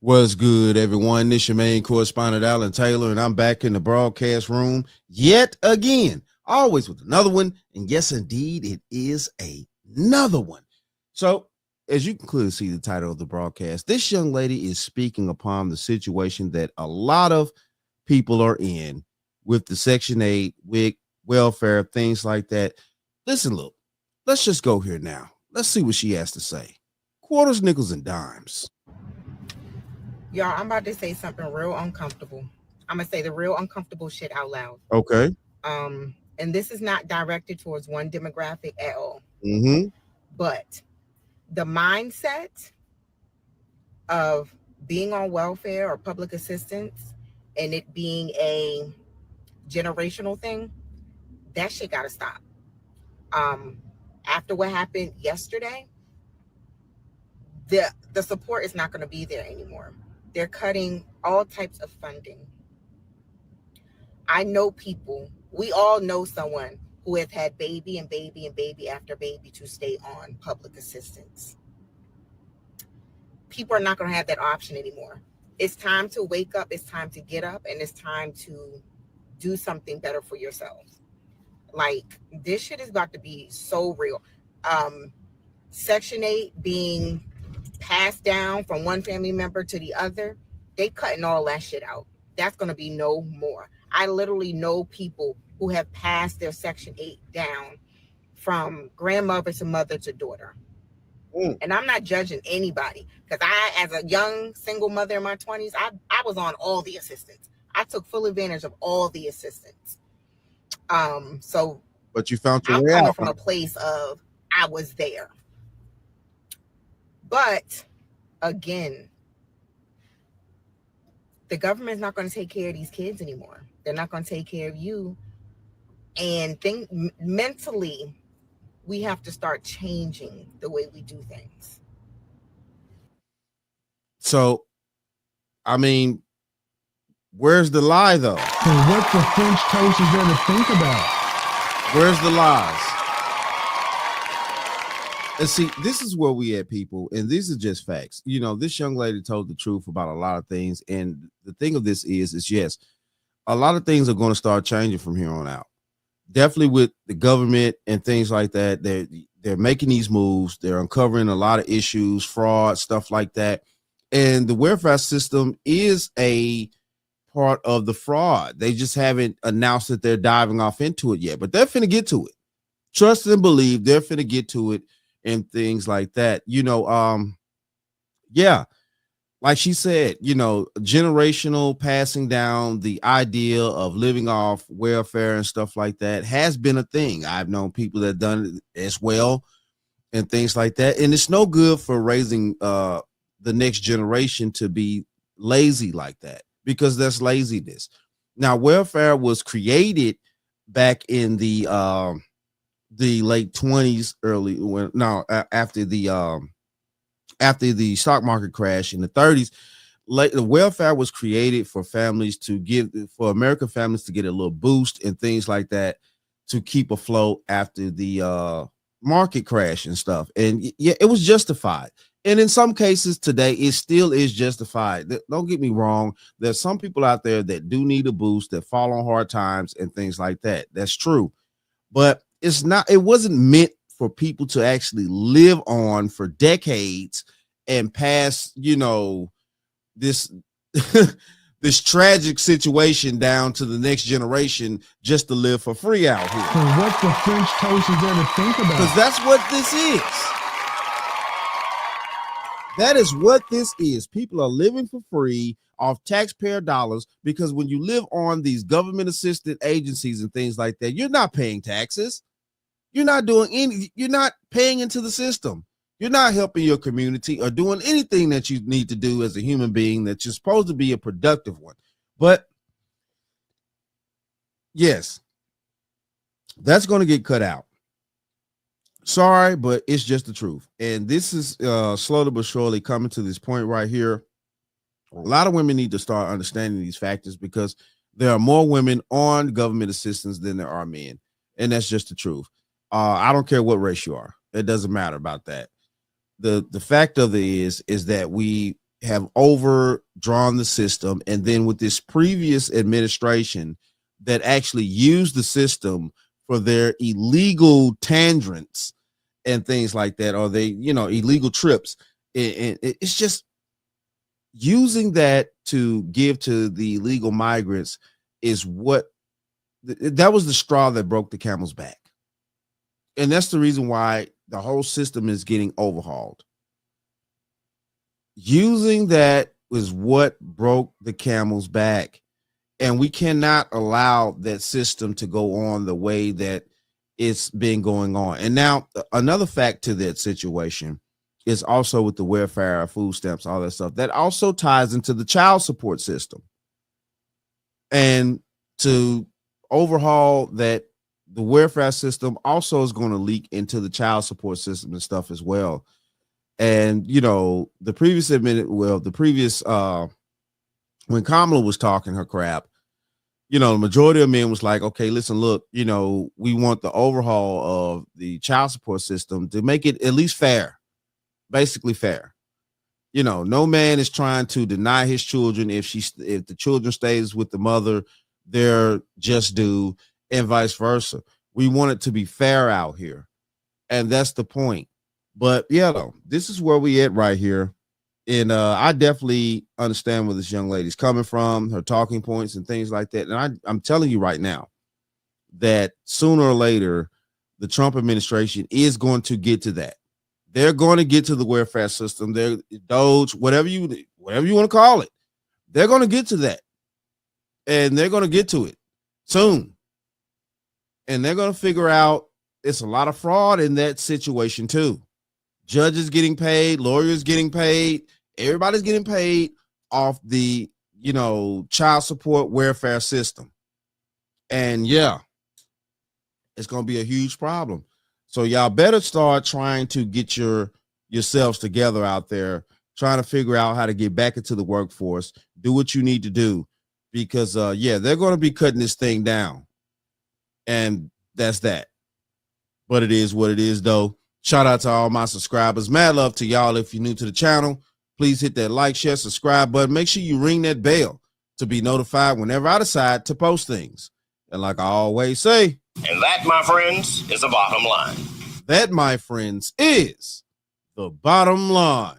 What's good, everyone? This your main correspondent, Alan Taylor, and I'm back in the broadcast room yet again, always with another one. And yes, indeed, it is another one. So, as you can clearly see the title of the broadcast, this young lady is speaking upon the situation that a lot of people are in with the Section 8, WIC, welfare, things like that. Listen, look, let's just go here now. Let's see what she has to say. Quarters, nickels, and dimes. Y'all, I'm about to say something real uncomfortable. I'm gonna say the real uncomfortable shit out loud. Okay. And this is not directed towards one demographic at all. Mm-hmm. But the mindset of being on welfare or public assistance and it being a generational thing, that shit gotta stop. Um, After what happened yesterday, the support is not gonna be there anymore. They're cutting all types of funding. I know people, we all know someone who has had baby and baby and baby after baby to stay on public assistance. People are not going to have that option anymore. It's time to wake up, it's time to get up, and it's time to do something better for yourselves. Like, this shit is about to be so real. Um, Section 8 being passed down from one family member to the other, they cutting all that shit out. That's going to be no more. I literally know people who have passed their Section 8 down from grandmother to mother to daughter. And I'm not judging anybody because I, as a young single mother in my 20s, I was on all the assistance. I took full advantage of all the assistance. So But you found your I'm way coming out. from a place of I was there. But again, the government's not going to take care of these kids anymore. They're not going to take care of you. And mentally, we have to start changing the way we do things. So, I mean, where's the lie though? So what the French toast is there to think about? Where's the lies? And see, this is where we at, people, and these are just facts. You know, this young lady told the truth about a lot of things, and the thing of this is yes, a lot of things are going to start changing from here on out. Definitely with the government and things like that. They're making these moves. They're uncovering a lot of issues, fraud, stuff like that. And the welfare system is a part of the fraud. They just haven't announced that they're diving off into it yet, but they're finna get to it. Trust and believe they're finna get to it and things like that. Yeah, like she said, generational passing down the idea of living off welfare and stuff like that has been a thing. I've known people that done it as well and things like that. And it's no good for raising the next generation to be lazy like that because that's laziness. Now, welfare was created back in the late 20s, early when no after the stock market crash in the 30s. The welfare was created for American families to get a little boost and things like that to keep afloat after the market crash and stuff. And yeah, it was justified. And in some cases today, it still is justified. Don't get me wrong. There's some people out there that do need a boost, that fall on hard times and things like that. That's true. But it wasn't meant for people to actually live on for decades and pass, this this tragic situation down to the next generation just to live for free out here. So what the French toast is there to think about? Because that's what this is. That is what this is. People are living for free off taxpayer dollars because when you live on these government assisted agencies and things like that, you're not paying taxes. You're not paying into the system. You're not helping your community or doing anything that you need to do as a human being that you're supposed to be a productive one. But yes, that's going to get cut out. Sorry, but it's just the truth. And this is slowly but surely coming to this point right here. A lot of women need to start understanding these factors because there are more women on government assistance than there are men. And that's just the truth. I don't care what race you are. It doesn't matter about that. The fact of it is that we have overdrawn the system, and then with this previous administration that actually used the system for their illegal tangents and things like that, or they, illegal trips. And it's just using that to give to the illegal migrants is that was the straw that broke the camel's back. And that's the reason why the whole system is getting overhauled. Using that was what broke the camel's back. And we cannot allow that system to go on the way that it's been going on. And now another fact to that situation is also with the welfare, food stamps, all that stuff, that also ties into the child support system. And to overhaul that, the welfare system also is going to leak into the child support system and stuff as well. And, the previous when Kamala was talking her crap, the majority of men was like, okay, listen, look, we want the overhaul of the child support system to make it at least fair, basically fair. No man is trying to deny his children. If the children stays with the mother, they're just due, and vice versa. We want it to be fair out here. And that's the point. But this is where we at right here. And I definitely understand where this young lady's coming from, her talking points and things like that. And I'm telling you right now that sooner or later, the Trump administration is going to get to that. They're going to get to the welfare system. They're Doge, whatever you want to call it. They're going to get to that. And they're going to get to it soon. And they're going to figure out it's a lot of fraud in that situation too. Judges getting paid, lawyers getting paid, everybody's getting paid off the, child support welfare system. And it's going to be a huge problem. So y'all better start trying to get yourselves together out there, trying to figure out how to get back into the workforce, do what you need to do, because they're going to be cutting this thing down. And that's that. But it is what it is, though. Shout out to all my subscribers. Mad love to y'all. If you're new to the channel, please hit that like, share, subscribe button. Make sure you ring that bell to be notified whenever I decide to post things. And like I always say, and that, my friends, is the bottom line. That, my friends, is the bottom line.